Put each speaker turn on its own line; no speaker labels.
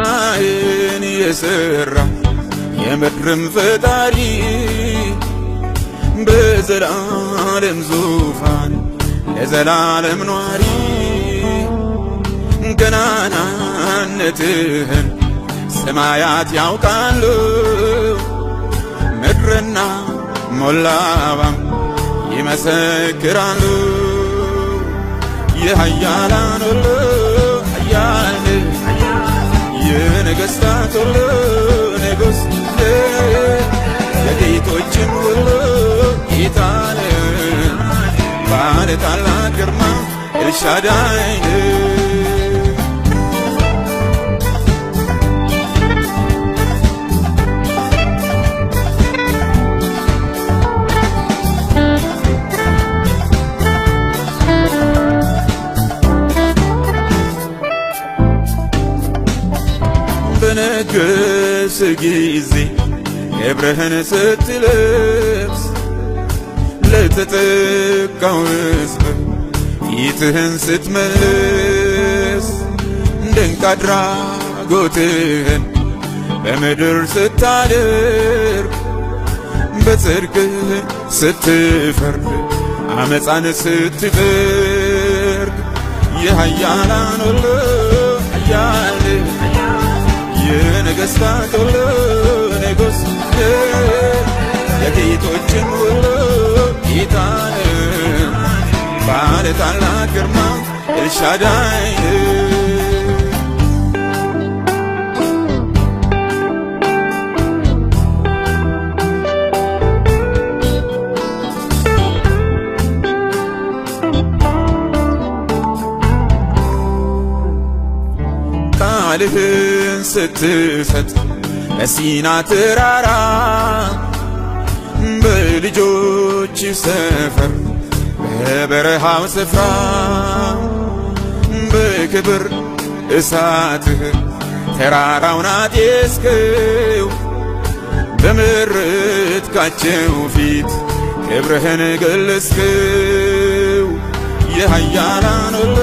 ሰማይን የሠራ የምድርም ፈጣሪ በዘላለም ዙፋን ለዘላለም ኗሪ ገናናነትህን ሰማያት ያውቃሉ ምድርና ሞላዋም ይመሰክራሉ። የኃያላን ሁሉ ኃያል የነገሥታት ሁሉ ንጉሥ የጌቶችም ሁሉ ጌታ ባለ ታላቅ ግርማ ኤልሻዳይ በነገሥ ጊዜ ክብርህን ስትለብስ ለተጠቃው ሕዝብ ፊትህን ስትመልስ ድንቅ አድራጎትህን በምድር ስታደርግ በጽድቅህ ስትፈርድ አመፃን ስትጠርግ የኃያላን ሁሉ ኃያል የነገሥታት ሁሉ ንጉሥ የጌቶችም ሁሉ ጌታ ባለ ታላቅ ግርማ ኤልሻዳይ ቃልህን ስትሰጥ በሲና ተራራ በልጆች ሰፈር በበረሃው ስፍራ በክብር እሳትህ ተራራውን አጤስከው በመረጥካቸው ፊት ክብርህን ገለጽከው። የኃያላን ሁሉ